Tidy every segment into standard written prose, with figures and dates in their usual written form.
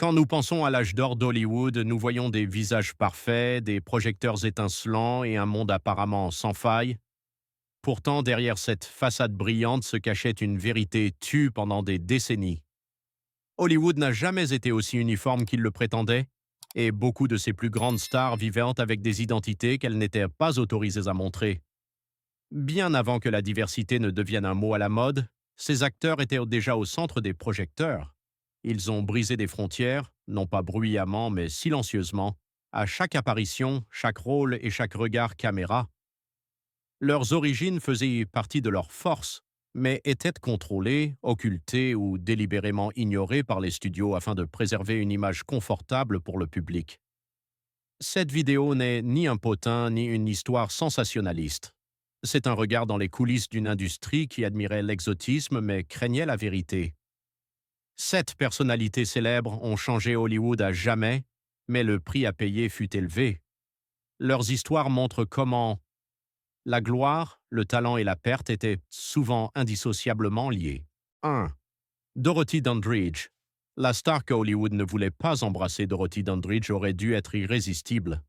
Quand nous pensons à l'âge d'or d'Hollywood, nous voyons des visages parfaits, des projecteurs étincelants et un monde apparemment sans faille. Pourtant, derrière cette façade brillante se cachait une vérité tue pendant des décennies. Hollywood n'a jamais été aussi uniforme qu'il le prétendait, et beaucoup de ses plus grandes stars vivaient avec des identités qu'elles n'étaient pas autorisées à montrer. Bien avant que la diversité ne devienne un mot à la mode, ces acteurs étaient déjà au centre des projecteurs. Ils ont brisé des frontières, non pas bruyamment mais silencieusement, à chaque apparition, chaque rôle et chaque regard caméra. Leurs origines faisaient partie de leur force, mais étaient contrôlées, occultées ou délibérément ignorées par les studios afin de préserver une image confortable pour le public. Cette vidéo n'est ni un potin ni une histoire sensationnaliste. C'est un regard dans les coulisses d'une industrie qui admirait l'exotisme mais craignait la vérité. 7 personnalités célèbres ont changé Hollywood à jamais, mais le prix à payer fut élevé. Leurs histoires montrent comment la gloire, le talent et la perte étaient souvent indissociablement liés. 1. Dorothy Dandridge. La star que Hollywood ne voulait pas embrasser, Dorothy Dandridge, aurait dû être irrésistible.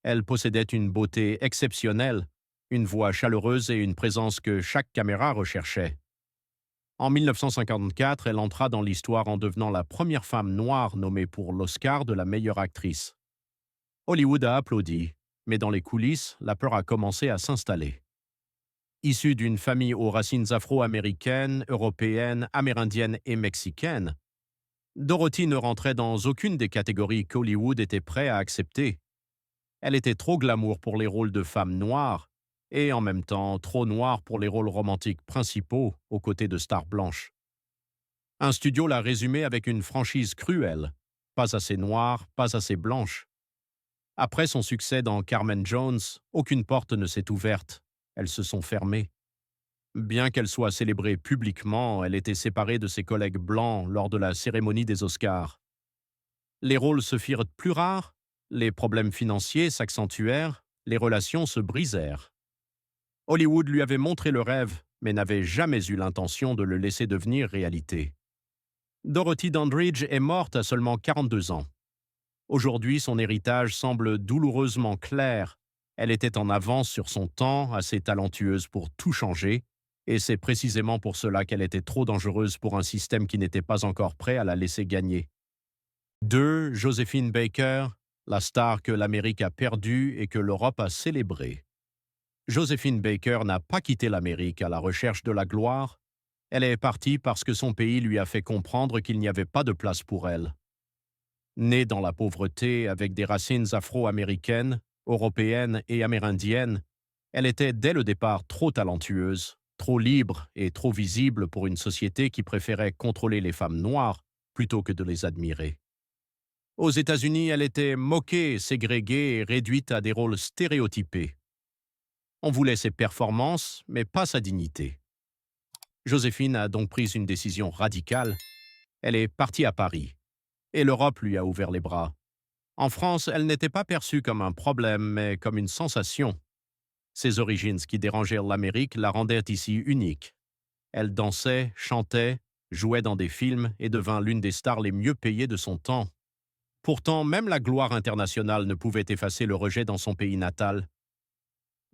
Elle possédait une beauté exceptionnelle, une voix chaleureuse et une présence que chaque caméra recherchait. En 1954, elle entra dans l'histoire en devenant la première femme noire nommée pour l'Oscar de la meilleure actrice. Hollywood a applaudi, mais dans les coulisses, la peur a commencé à s'installer. Issue d'une famille aux racines afro-américaines, européennes, amérindiennes et mexicaines, Dorothy ne rentrait dans aucune des catégories qu'Hollywood était prêt à accepter. Elle était trop glamour pour les rôles de femme noire, et en même temps trop noire pour les rôles romantiques principaux aux côtés de stars blanches. Un studio l'a résumée avec une franchise cruelle, pas assez noire, pas assez blanche. Après son succès dans Carmen Jones, aucune porte ne s'est ouverte, elles se sont fermées. Bien qu'elle soit célébrée publiquement, elle était séparée de ses collègues blancs lors de la cérémonie des Oscars. Les rôles se firent plus rares, les problèmes financiers s'accentuèrent, les relations se brisèrent. Hollywood lui avait montré le rêve, mais n'avait jamais eu l'intention de le laisser devenir réalité. Dorothy Dandridge est morte à seulement 42 ans. Aujourd'hui, son héritage semble douloureusement clair. Elle était en avance sur son temps, assez talentueuse pour tout changer, et c'est précisément pour cela qu'elle était trop dangereuse pour un système qui n'était pas encore prêt à la laisser gagner. 2. Josephine Baker, la star que l'Amérique a perdue et que l'Europe a célébrée. Josephine Baker n'a pas quitté l'Amérique à la recherche de la gloire. Elle est partie parce que son pays lui a fait comprendre qu'il n'y avait pas de place pour elle. Née dans la pauvreté avec des racines afro-américaines, européennes et amérindiennes, elle était dès le départ trop talentueuse, trop libre et trop visible pour une société qui préférait contrôler les femmes noires plutôt que de les admirer. Aux États-Unis, elle était moquée, ségrégée et réduite à des rôles stéréotypés. On voulait ses performances, mais pas sa dignité. Joséphine a donc pris une décision radicale. Elle est partie à Paris. Et l'Europe lui a ouvert les bras. En France, elle n'était pas perçue comme un problème, mais comme une sensation. Ses origines qui dérangeaient l'Amérique la rendaient ici unique. Elle dansait, chantait, jouait dans des films et devint l'une des stars les mieux payées de son temps. Pourtant, même la gloire internationale ne pouvait effacer le rejet dans son pays natal.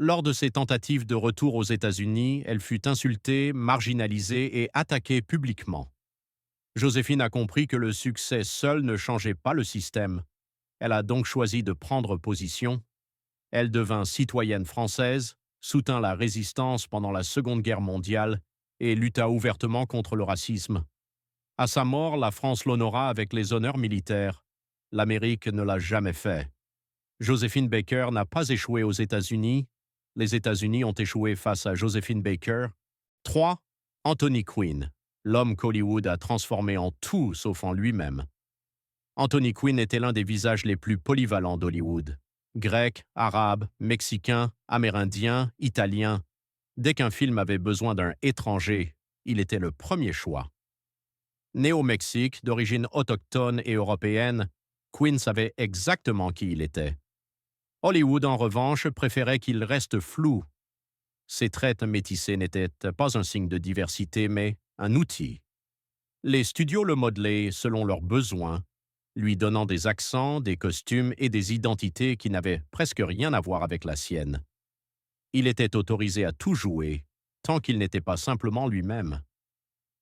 Lors de ses tentatives de retour aux États-Unis, elle fut insultée, marginalisée et attaquée publiquement. Joséphine a compris que le succès seul ne changeait pas le système. Elle a donc choisi de prendre position. Elle devint citoyenne française, soutint la résistance pendant la Seconde Guerre mondiale et lutta ouvertement contre le racisme. À sa mort, la France l'honora avec les honneurs militaires. L'Amérique ne l'a jamais fait. Joséphine Baker n'a pas échoué aux États-Unis. Les États-Unis ont échoué face à Joséphine Baker. 3. Anthony Quinn, l'homme qu'Hollywood a transformé en tout sauf en lui-même. Anthony Quinn était l'un des visages les plus polyvalents d'Hollywood. Grec, arabe, mexicain, amérindien, italien. Dès qu'un film avait besoin d'un étranger, il était le premier choix. Né au Mexique, d'origine autochtone et européenne, Quinn savait exactement qui il était. Hollywood, en revanche, préférait qu'il reste flou. Ses traits métissés n'étaient pas un signe de diversité, mais un outil. Les studios le modelaient selon leurs besoins. lui donnant des accents, des costumes et des identités qui n'avaient presque rien à voir avec la sienne. Il était autorisé à tout jouer, tant qu'il n'était pas simplement lui-même.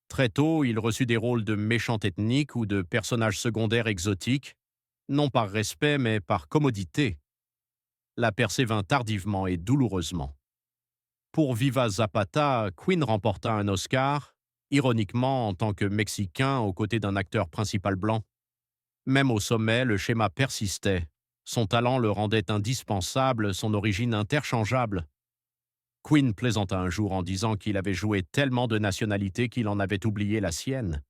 Très tôt, il reçut des rôles de méchant ethnique ou de personnages secondaires exotiques, non par respect mais par commodité. La percée vint tardivement et douloureusement. Pour Viva Zapata, Quinn remporta un Oscar, ironiquement en tant que Mexicain aux côtés d'un acteur principal blanc. Même au sommet, le schéma persistait. Son talent le rendait indispensable, son origine interchangeable. Quinn plaisanta un jour en disant qu'il avait joué tellement de nationalités qu'il en avait oublié la sienne.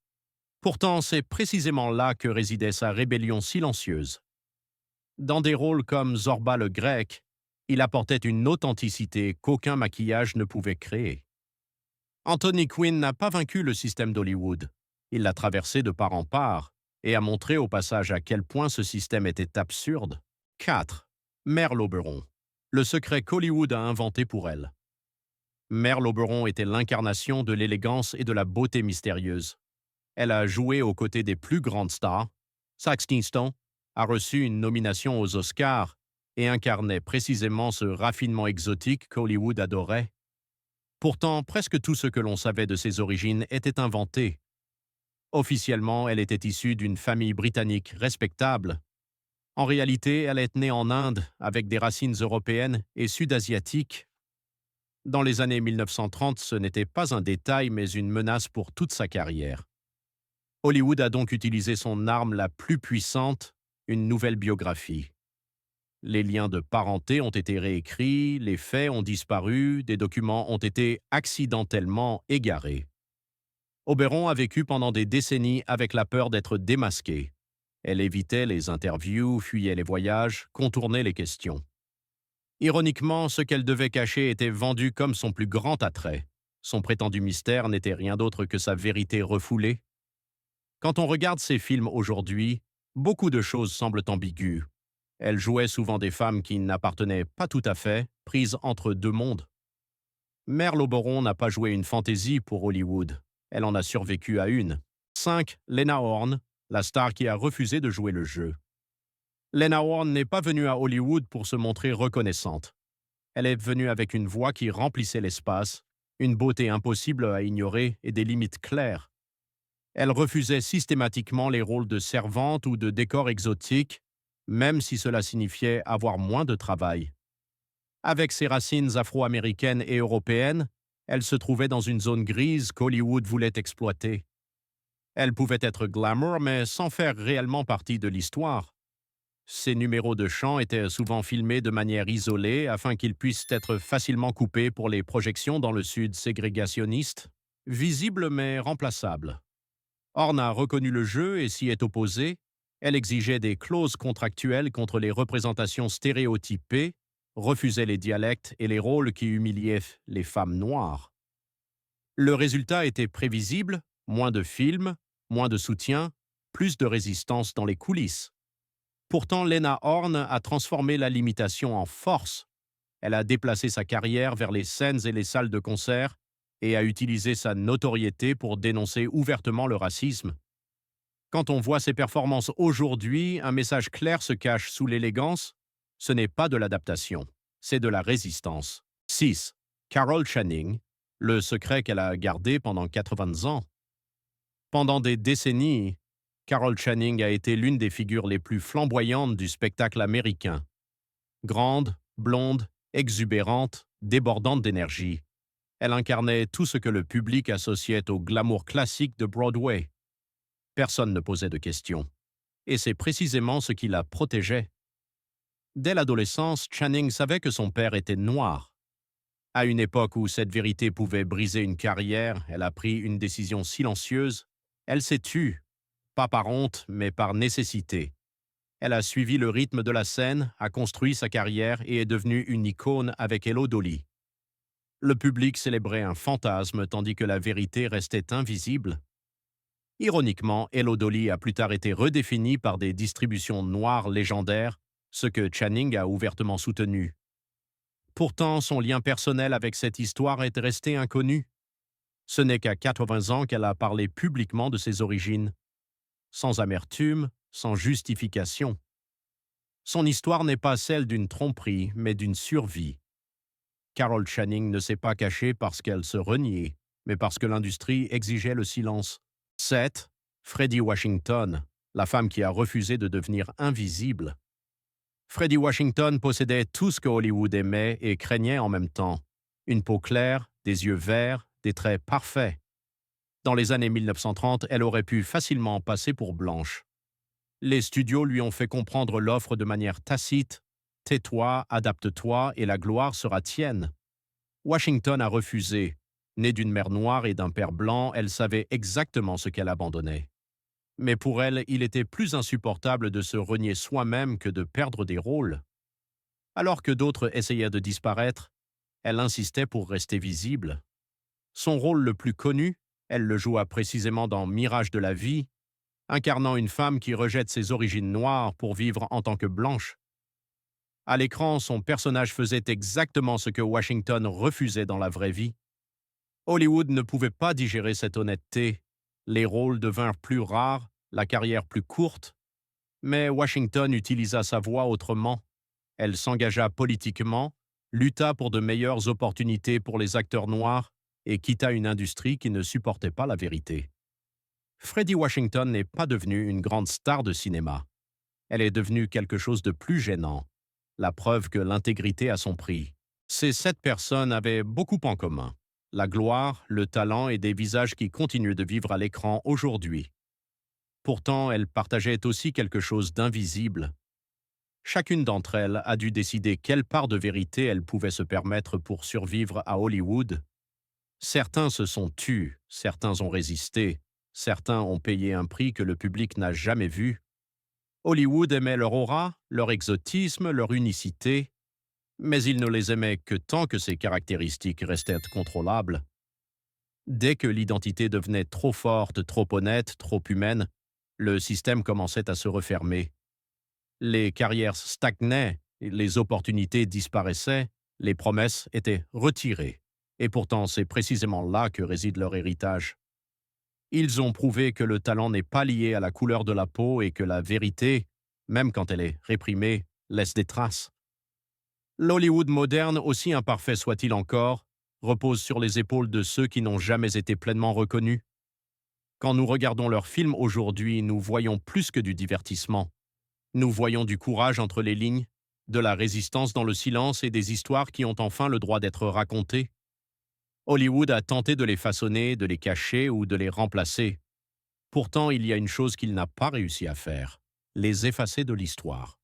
Pourtant, c'est précisément là que résidait sa rébellion silencieuse. Dans des rôles comme Zorba le Grec, il apportait une authenticité qu'aucun maquillage ne pouvait créer. Anthony Quinn n'a pas vaincu le système d'Hollywood. Il l'a traversé de part en part et a montré au passage à quel point ce système était absurde. 4. Merle Oberon. Le secret qu'Hollywood a inventé pour elle. Merle Oberon était l'incarnation de l'élégance et de la beauté mystérieuse. Elle a joué aux côtés des plus grandes stars. Sax Kingston a reçu une nomination aux Oscars et incarnait précisément ce raffinement exotique qu'Hollywood adorait. Pourtant, presque tout ce que l'on savait de ses origines était inventé. Officiellement, elle était issue d'une famille britannique respectable. En réalité, elle est née en Inde avec des racines européennes et sud-asiatiques. Dans les années 1930, ce n'était pas un détail mais une menace pour toute sa carrière. Hollywood a donc utilisé son arme la plus puissante, une nouvelle biographie. Les liens de parenté ont été réécrits, les faits ont disparu, des documents ont été accidentellement égarés. Oberon a vécu pendant des décennies avec la peur d'être démasquée. Elle évitait les interviews, fuyait les voyages, contournait les questions. Ironiquement, ce qu'elle devait cacher était vendu comme son plus grand attrait. Son prétendu mystère n'était rien d'autre que sa vérité refoulée. Quand on regarde ses films aujourd'hui, beaucoup de choses semblent ambiguës. Elle jouait souvent des femmes qui n'appartenaient pas tout à fait, prises entre deux mondes. Merle Oberon n'a pas joué une fantaisie pour Hollywood. Elle en a survécu à une. 5. Lena Horne, la star qui a refusé de jouer le jeu. Lena Horne n'est pas venue à Hollywood pour se montrer reconnaissante. Elle est venue avec une voix qui remplissait l'espace, une beauté impossible à ignorer et des limites claires. Elle refusait systématiquement les rôles de servante ou de décor exotique, même si cela signifiait avoir moins de travail. Avec ses racines afro-américaines et européennes, elle se trouvait dans une zone grise qu'Hollywood voulait exploiter. Elle pouvait être glamour, mais sans faire réellement partie de l'histoire. Ses numéros de chant étaient souvent filmés de manière isolée afin qu'ils puissent être facilement coupés pour les projections dans le sud ségrégationniste. Visible mais remplaçable. Horne a reconnu le jeu et s'y est opposée. Elle exigeait des clauses contractuelles contre les représentations stéréotypées, refusait les dialectes et les rôles qui humiliaient les femmes noires. Le résultat était prévisible, moins de films, moins de soutien, plus de résistance dans les coulisses. Pourtant, Lena Horne a transformé la limitation en force. Elle a déplacé sa carrière vers les scènes et les salles de concert et a utilisé sa notoriété pour dénoncer ouvertement le racisme. Quand on voit ses performances aujourd'hui, un message clair se cache sous l'élégance. Ce n'est pas de l'adaptation, c'est de la résistance. 6. Carol Channing, le secret qu'elle a gardé pendant 80 ans. Pendant des décennies, Carol Channing a été l'une des figures les plus flamboyantes du spectacle américain. Grande, blonde, exubérante, débordante d'énergie. Elle incarnait tout ce que le public associait au glamour classique de Broadway. Personne ne posait de questions. Et c'est précisément ce qui la protégeait. Dès l'adolescence, Channing savait que son père était noir. À une époque où cette vérité pouvait briser une carrière, elle a pris une décision silencieuse. Elle s'est tue, pas par honte, mais par nécessité. Elle a suivi le rythme de la scène, a construit sa carrière et est devenue une icône avec Hello Dolly. Le public célébrait un fantasme tandis que la vérité restait invisible. Ironiquement, Hello Dolly a plus tard été redéfinie par des distributions noires légendaires, ce que Channing a ouvertement soutenu. Pourtant, son lien personnel avec cette histoire est resté inconnu. Ce n'est qu'à 80 ans qu'elle a parlé publiquement de ses origines. Sans amertume, sans justification. Son histoire n'est pas celle d'une tromperie, mais d'une survie. Carol Channing ne s'est pas cachée parce qu'elle se reniait, mais parce que l'industrie exigeait le silence. 7. Freddie Washington, la femme qui a refusé de devenir invisible. Freddie Washington possédait tout ce que Hollywood aimait et craignait en même temps. Une peau claire, des yeux verts, des traits parfaits. Dans les années 1930, elle aurait pu facilement passer pour blanche. Les studios lui ont fait comprendre l'offre de manière tacite. Tais-toi, adapte-toi et la gloire sera tienne. Washington a refusé. Née d'une mère noire et d'un père blanc, elle savait exactement ce qu'elle abandonnait. Mais pour elle, il était plus insupportable de se renier soi-même que de perdre des rôles. Alors que d'autres essayaient de disparaître, elle insistait pour rester visible. Son rôle le plus connu, elle le joua précisément dans Mirage de la vie, incarnant une femme qui rejette ses origines noires pour vivre en tant que blanche. À l'écran, son personnage faisait exactement ce que Washington refusait dans la vraie vie. Hollywood ne pouvait pas digérer cette honnêteté. Les rôles devinrent plus rares, la carrière plus courte, mais Washington utilisa sa voix autrement. Elle s'engagea politiquement, lutta pour de meilleures opportunités pour les acteurs noirs et quitta une industrie qui ne supportait pas la vérité. Freddie Washington n'est pas devenue une grande star de cinéma. Elle est devenue quelque chose de plus gênant, la preuve que l'intégrité a son prix. Ces 7 personnes avaient beaucoup en commun. La gloire, le talent et des visages qui continuent de vivre à l'écran aujourd'hui. Pourtant, elles partageaient aussi quelque chose d'invisible. Chacune d'entre elles a dû décider quelle part de vérité elle pouvait se permettre pour survivre à Hollywood. Certains se sont tus, certains ont résisté, certains ont payé un prix que le public n'a jamais vu. Hollywood aimait leur aura, leur exotisme, leur unicité, mais il ne les aimait que tant que ces caractéristiques restaient contrôlables. Dès que l'identité devenait trop forte, trop honnête, trop humaine, le système commençait à se refermer. Les carrières stagnaient, les opportunités disparaissaient, les promesses étaient retirées. Et pourtant, c'est précisément là que réside leur héritage. Ils ont prouvé que le talent n'est pas lié à la couleur de la peau et que la vérité, même quand elle est réprimée, laisse des traces. L'Hollywood moderne, aussi imparfait soit-il encore, repose sur les épaules de ceux qui n'ont jamais été pleinement reconnus. Quand nous regardons leurs films aujourd'hui, nous voyons plus que du divertissement. Nous voyons du courage entre les lignes, de la résistance dans le silence et des histoires qui ont enfin le droit d'être racontées. Hollywood a tenté de les façonner, de les cacher ou de les remplacer. Pourtant, il y a une chose qu'il n'a pas réussi à faire, les effacer de l'histoire.